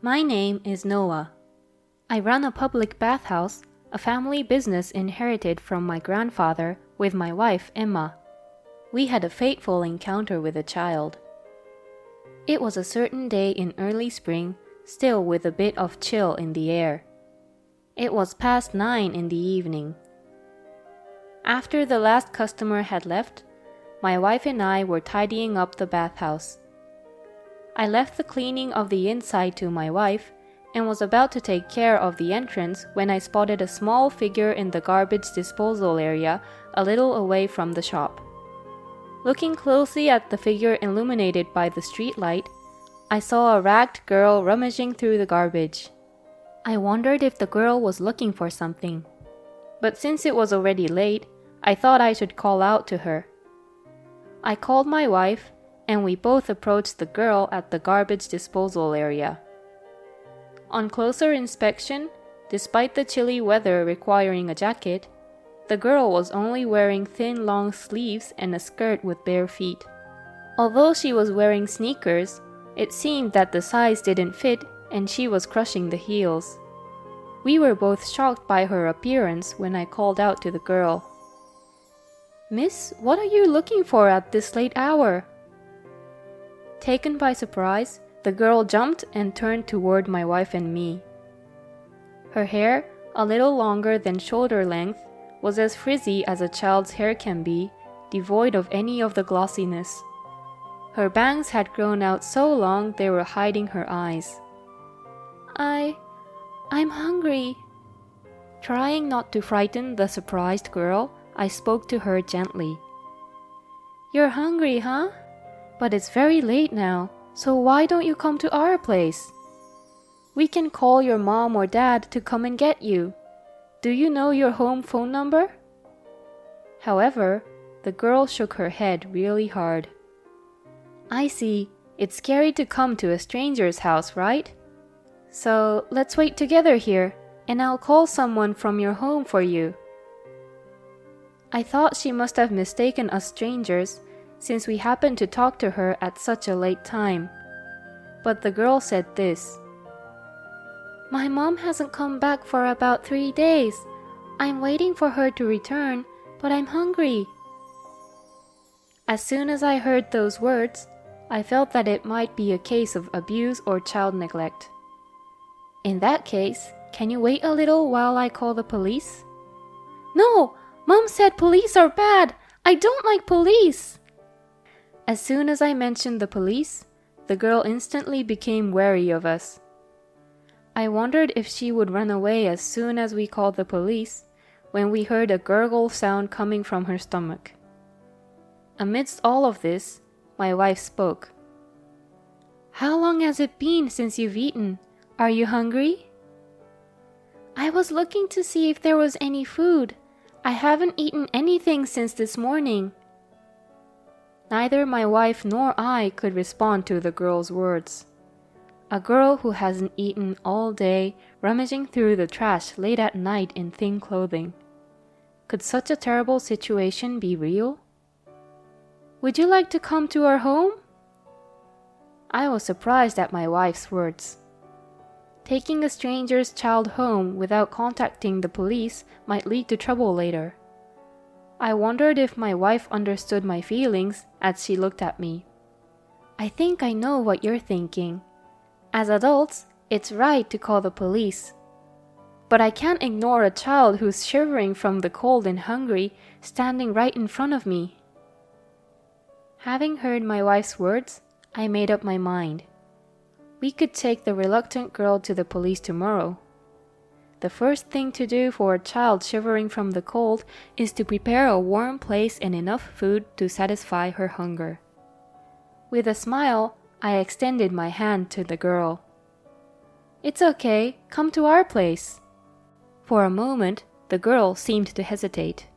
My name is Noah. I run a public bathhouse, a family business inherited from my grandfather, with my wife, Emma. We had a fateful encounter with a child. It was a certain day in early spring, still with a bit of chill in the air. It was past 9 in the evening. After the last customer had left, my wife and I were tidying up the bathhouse. I left the cleaning of the inside to my wife and was about to take care of the entrance when I spotted a small figure in the garbage disposal area a little away from the shop. Looking closely at the figure illuminated by the street light, I saw a ragged girl rummaging through the garbage. I wondered if the girl was looking for something, but since it was already late, I thought I should call out to her. I called my wife, and we both approached the girl at the garbage disposal area. On closer inspection, despite the chilly weather requiring a jacket, the girl was only wearing thin long sleeves and a skirt with bare feet. Although she was wearing sneakers, it seemed that the size didn't fit and she was crushing the heels. We were both shocked by her appearance when I called out to the girl. "Miss, what are you looking for at this late hour?" Taken by surprise, the girl jumped and turned toward my wife and me. Her hair, a little longer than shoulder length, was as frizzy as a child's hair can be, devoid of any of the glossiness. Her bangs had grown out so long they were hiding her eyes. I'm hungry." Trying not to frighten the surprised girl, I spoke to her gently. "You're hungry, huh? But it's very late now, so why don't you come to our place? We can call your mom or dad to come and get you. Do you know your home phone number?" However, the girl shook her head really hard. "I see. It's scary to come to a stranger's house, right? So let's wait together here, and I'll call someone from your home for you." I thought she must have mistaken us strangers, since we happened to talk to her at such a late time. But the girl said this: "My mom hasn't come back for about 3 days. I'm waiting for her to return, but I'm hungry." As soon as I heard those words, I felt that it might be a case of abuse or child neglect. "In that case, can you wait a little while I call the police?" "No! Mom said police are bad! I don't like police!" As soon as I mentioned the police, the girl instantly became wary of us. I wondered if she would run away as soon as we called the police, when we heard a gurgle sound coming from her stomach. Amidst all of this, my wife spoke. "How long has it been since you've eaten? Are you hungry?" "I was looking to see if there was any food. I haven't eaten anything since this morning." Neither my wife nor I could respond to the girl's words. A girl who hasn't eaten all day, rummaging through the trash late at night in thin clothing. Could such a terrible situation be real? "Would you like to come to our home?" I was surprised at my wife's words. Taking a stranger's child home without contacting the police might lead to trouble later. I wondered if my wife understood my feelings as she looked at me. "I think I know what you're thinking. As adults, it's right to call the police. But I can't ignore a child who's shivering from the cold and hungry, standing right in front of me." Having heard my wife's words, I made up my mind. We could take the reluctant girl to the police tomorrow. The first thing to do for a child shivering from the cold is to prepare a warm place and enough food to satisfy her hunger. With a smile, I extended my hand to the girl. "It's okay, come to our place." For a moment, the girl seemed to hesitate.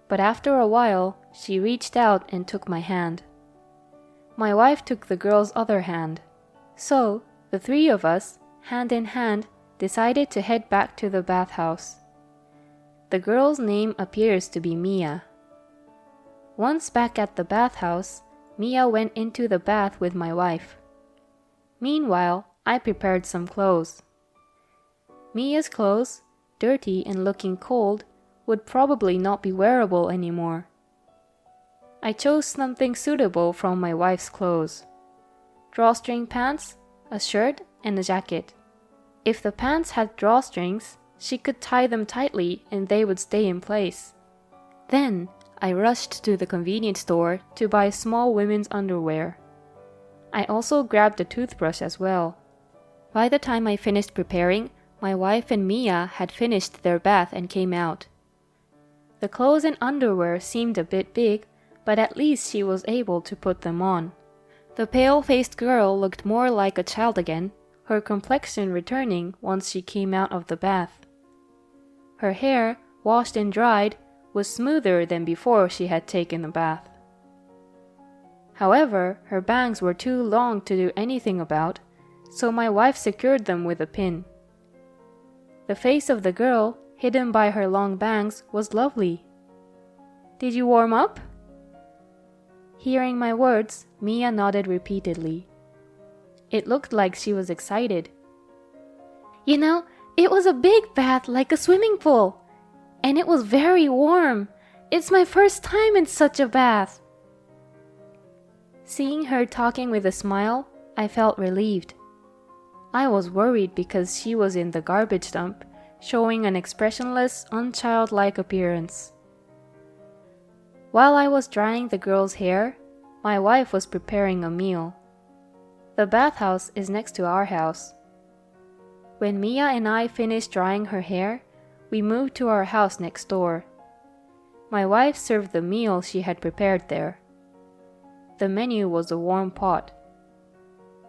But after a while, she reached out and took my hand. My wife took the girl's other hand. So, the three of us, hand in hand, decided to head back to the bathhouse. The girl's name appears to be Mia. Once back at the bathhouse, Mia went into the bath with my wife. Meanwhile, I prepared some clothes. Mia's clothes, dirty and looking cold, would probably not be wearable anymore. I chose something suitable from my wife's clothes. Drawstring pants, a shirt, and a jacket. If the pants had drawstrings, she could tie them tightly and they would stay in place. Then, I rushed to the convenience store to buy small women's underwear. I also grabbed a toothbrush as well. By the time I finished preparing, my wife and Mia had finished their bath and came out. The clothes and underwear seemed a bit big, but at least she was able to put them on. The pale-faced girl looked more like a child again, her complexion returning once she came out of the bath. Her hair, washed and dried, was smoother than before she had taken a bath. However, her bangs were too long to do anything about, so my wife secured them with a pin. The face of the girl, hidden by her long bangs, was lovely. "Did you warm up?" Hearing my words, Mia nodded repeatedly. It looked like she was excited. "You know, it was a big bath like a swimming pool. And it was very warm. It's my first time in such a bath." Seeing her talking with a smile, I felt relieved. I was worried because she was in the garbage dump, showing an expressionless, unchildlike appearance. While I was drying the girl's hair, my wife was preparing a meal. The bathhouse is next to our house. When Mia and I finished drying her hair, we moved to our house next door. My wife served the meal she had prepared there. The menu was a warm pot.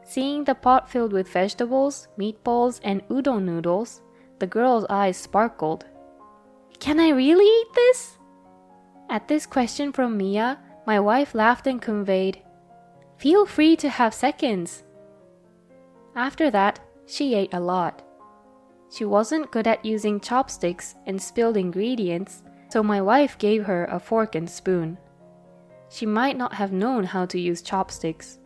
Seeing the pot filled with vegetables, meatballs, and udon noodles, the girl's eyes sparkled. "Can I really eat this?" At this question from Mia, my wife laughed and conveyed, "Feel free to have seconds." After that, she ate a lot. She wasn't good at using chopsticks and spilled ingredients, so my wife gave her a fork and spoon. She might not have known how to use chopsticks.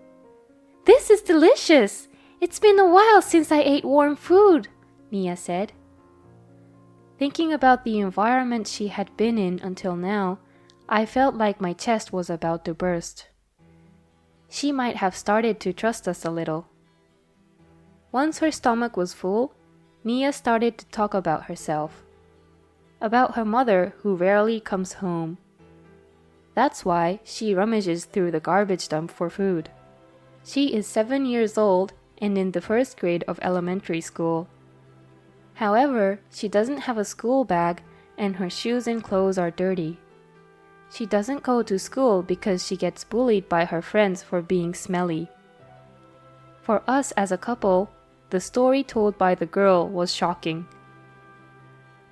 "This is delicious! It's been a while since I ate warm food," Mia said. Thinking about the environment she had been in until now, I felt like my chest was about to burst. She might have started to trust us a little. Once her stomach was full, Mia started to talk about herself. About her mother who rarely comes home. That's why she rummages through the garbage dump for food. She is 7 years old and in the first grade of elementary school. However, she doesn't have a school bag and her shoes and clothes are dirty. She doesn't go to school because she gets bullied by her friends for being smelly. For us as a couple, the story told by the girl was shocking.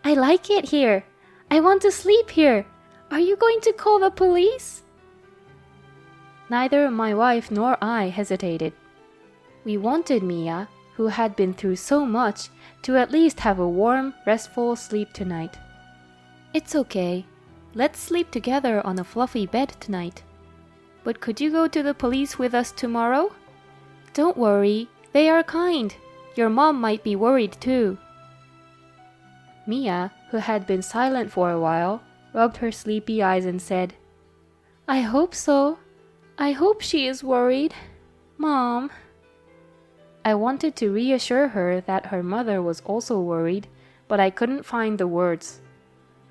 "I like it here. I want to sleep here. Are you going to call the police?" Neither my wife nor I hesitated. We wanted Mia, who had been through so much, to at least have a warm, restful sleep tonight. "It's okay. Let's sleep together on a fluffy bed tonight. But could you go to the police with us tomorrow?" "Don't worry. They are kind. Your mom might be worried too." Mia, who had been silent for a while, rubbed her sleepy eyes and said, "I hope so. I hope she is worried. Mom." I wanted to reassure her that her mother was also worried, but I couldn't find the words.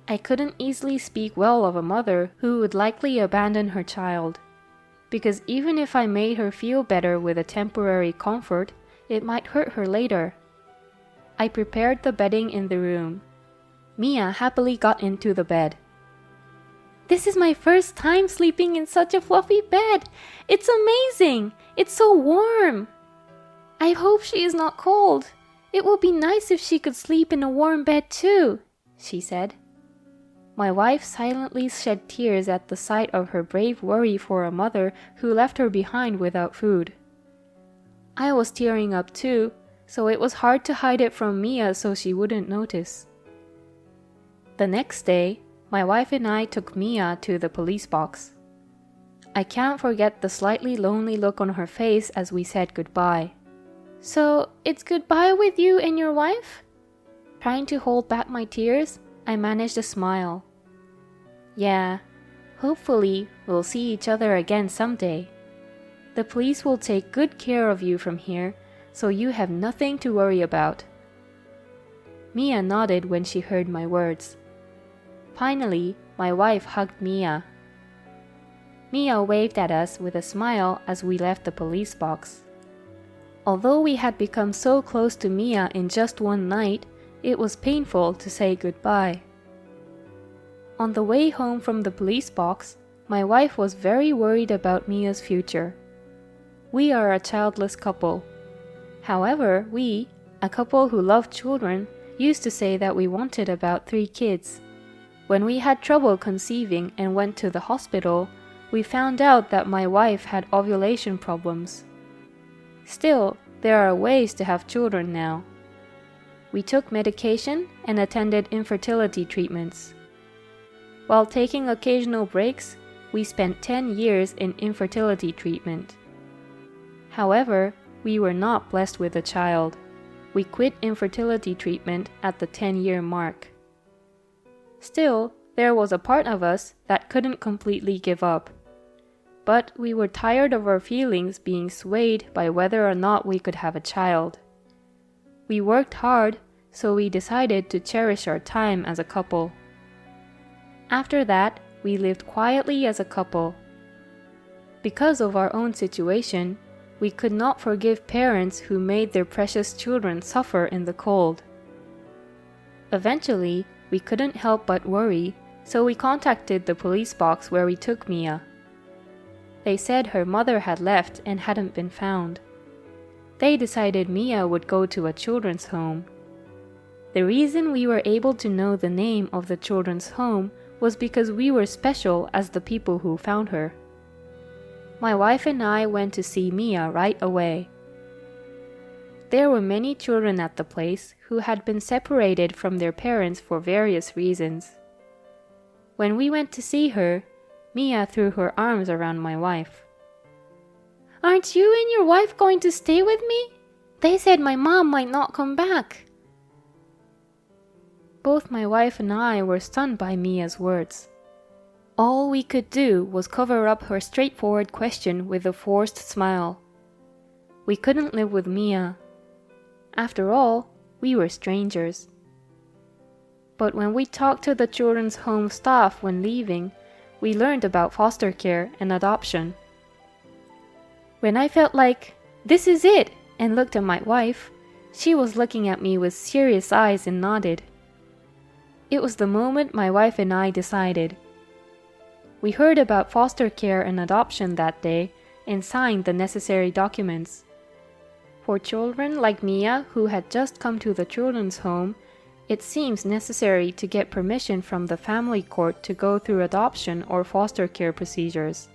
I couldn't easily speak well of a mother who would likely abandon her child, because even if I made her feel better with a temporary comfort, it might hurt her later. I prepared the bedding in the room. Mia happily got into the bed. "This is my first time sleeping in such a fluffy bed. It's amazing. It's so warm. I hope she is not cold. It would be nice if she could sleep in a warm bed too," she said. My wife silently shed tears at the sight of her brave worry for a mother who left her behind without food. I was tearing up too, so it was hard to hide it from Mia so she wouldn't notice. The next day, my wife and I took Mia to the police box. I can't forget the slightly lonely look on her face as we said goodbye. So, it's goodbye with you and your wife? Trying to hold back my tears, I managed a smile. Yeah, hopefully we'll see each other again someday. The police will take good care of you from here, so you have nothing to worry about. Mia nodded when she heard my words. Finally, my wife hugged Mia. Mia waved at us with a smile as we left the police box. Although we had become so close to Mia in just one night, it was painful to say goodbye. On the way home from the police box, my wife was very worried about Mia's future. We are a childless couple. However, we, a couple who loved children, used to say that we wanted about 3 kids. When we had trouble conceiving and went to the hospital, we found out that my wife had ovulation problems. Still, there are ways to have children now. We took medication and attended infertility treatments. While taking occasional breaks, we spent 10 years in infertility treatment. However, we were not blessed with a child. We quit infertility treatment at the 10-year mark. Still, there was a part of us that couldn't completely give up. But we were tired of our feelings being swayed by whether or not we could have a child. We worked hard, so we decided to cherish our time as a couple. After that, we lived quietly as a couple. Because of our own situation, we could not forgive parents who made their precious children suffer in the cold. Eventually, we couldn't help but worry, so we contacted the police box where we took Mia. They said her mother had left and hadn't been found. They decided Mia would go to a children's home. The reason we were able to know the name of the children's home was because we were special as the people who found her. My wife and I went to see Mia right away. There were many children at the place who had been separated from their parents for various reasons. When we went to see her, Mia threw her arms around my wife. "Aren't you and your wife going to stay with me? They said my mom might not come back." Both my wife and I were stunned by Mia's words. All we could do was cover up her straightforward question with a forced smile. We couldn't live with Mia. After all, we were strangers. But when we talked to the children's home staff when leaving, we learned about foster care and adoption. When I felt like, "This is it," and looked at my wife, she was looking at me with serious eyes and nodded. It was the moment my wife and I decided. We heard about foster care and adoption that day and signed the necessary documents. For children like Mia who had just come to the children's home, it seems necessary to get permission from the family court to go through adoption or foster care procedures.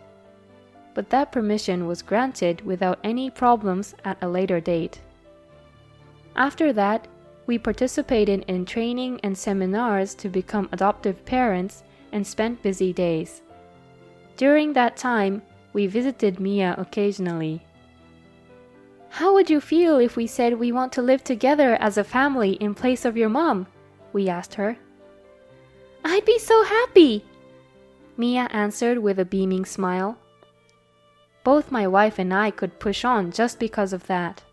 But that permission was granted without any problems at a later date. After that, we participated in training and seminars to become adoptive parents and spent busy days. During that time, we visited Mia occasionally. "How would you feel if we said we want to live together as a family in place of your mom?" we asked her. "I'd be so happy," Mia answered with a beaming smile. Both my wife and I could push on just because of that.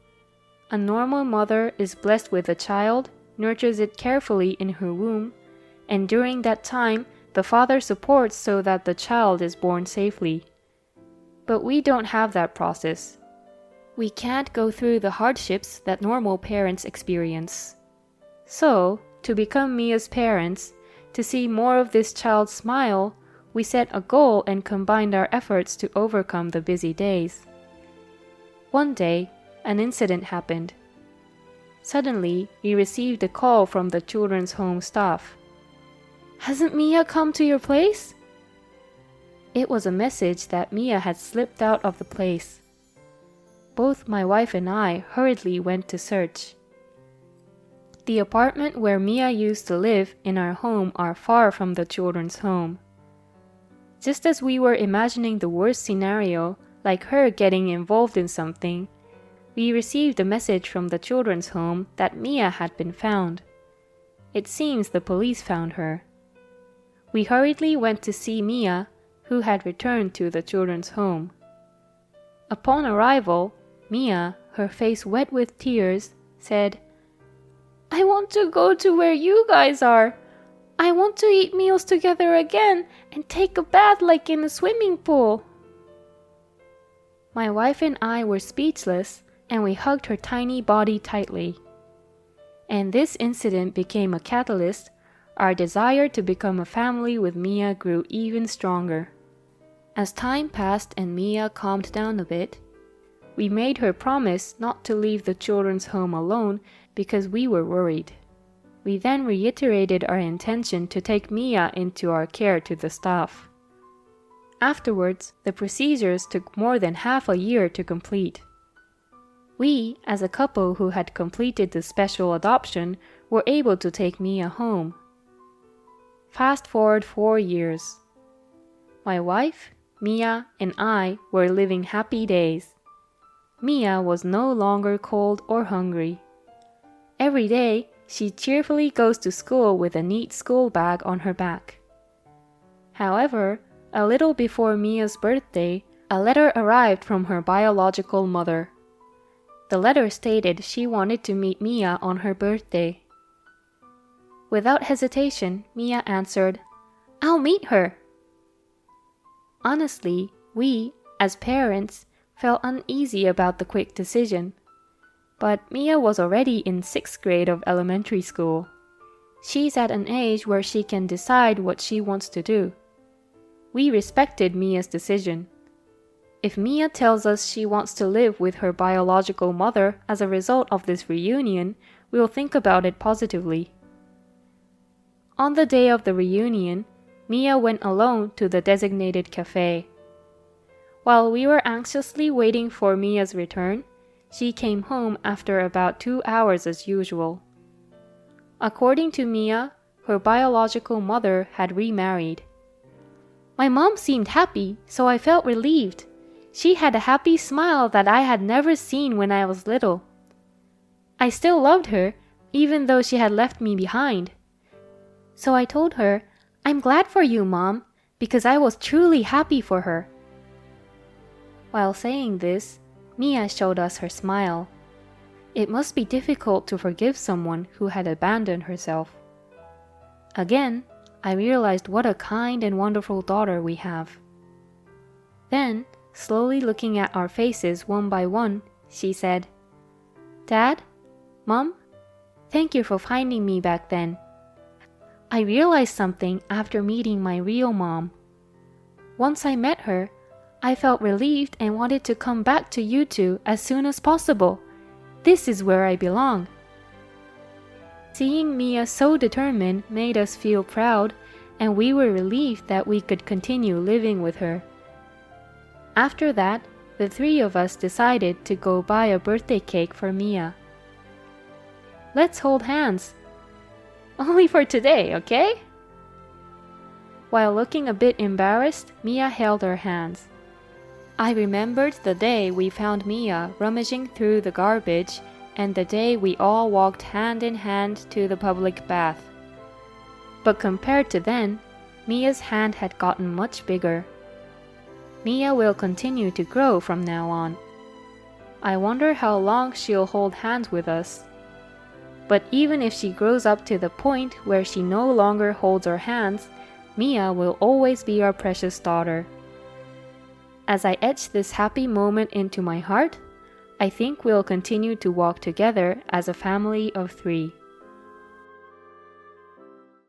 A normal mother is blessed with a child, nurtures it carefully in her womb, and during that time, the father supports so that the child is born safely. But we don't have that process. We can't go through the hardships that normal parents experience. So, to become Mia's parents, to see more of this child smile, we set a goal and combined our efforts to overcome the busy days. One day, an incident happened. Suddenly, we received a call from the children's home staff. "Hasn't Mia come to your place?" It was a message that Mia had slipped out of the place. Both my wife and I hurriedly went to search. The apartment where Mia used to live and our home are far from the children's home. Just as we were imagining the worst scenario, like her getting involved in something, we received a message from the children's home that Mia had been found. It seems the police found her. We hurriedly went to see Mia, who had returned to the children's home. Upon arrival, Mia, her face wet with tears, said, "I want to go to where you guys are. I want to eat meals together again and take a bath like in a swimming pool." My wife and I were speechless, and we hugged her tiny body tightly. And this incident became a catalyst. Our desire to become a family with Mia grew even stronger. As time passed and Mia calmed down a bit, we made her promise not to leave the children's home alone because we were worried. We then reiterated our intention to take Mia into our care to the staff. Afterwards, the procedures took more than half a year to complete. We, as a couple who had completed the special adoption, were able to take Mia home. Fast forward 4 years. My wife, Mia, and I were living happy days. Mia was no longer cold or hungry. Every day, she cheerfully goes to school with a neat school bag on her back. However, a little before Mia's birthday, a letter arrived from her biological mother. The letter stated she wanted to meet Mia on her birthday. Without hesitation, Mia answered, "I'll meet her." Honestly, we, as parents, felt uneasy about the quick decision. But Mia was already in 6th grade of elementary school. She's at an age where she can decide what she wants to do. We respected Mia's decision. If Mia tells us she wants to live with her biological mother as a result of this reunion, we'll think about it positively. On the day of the reunion, Mia went alone to the designated cafe. While we were anxiously waiting for Mia's return, she came home after about 2 hours as usual. According to Mia, her biological mother had remarried. My mom seemed happy, so I felt relieved. She had a happy smile that I had never seen when I was little. I still loved her, even though she had left me behind. So I told her, "I'm glad for you, Mom," because I was truly happy for her. While saying this, Mia showed us her smile. It must be difficult to forgive someone who had abandoned herself. Again, I realized what a kind and wonderful daughter we have. Then, slowly looking at our faces one by one, she said, "Dad, Mom, thank you for finding me back then. I realized something after meeting my real mom. Once I met her, I felt relieved and wanted to come back to you two as soon as possible. This is where I belong." Seeing Mia so determined made us feel proud, and we were relieved that we could continue living with her. After that, the 3 of us decided to go buy a birthday cake for Mia. "Let's hold hands. Only for today, okay?" While looking a bit embarrassed, Mia held our hands. I remembered the day we found Mia rummaging through the garbage and the day we all walked hand in hand to the public bath. But compared to then, Mia's hand had gotten much bigger. Mia will continue to grow from now on. I wonder how long she'll hold hands with us. But even if she grows up to the point where she no longer holds our hands, Mia will always be our precious daughter. As I etch this happy moment into my heart, I think we'll continue to walk together as a family of 3.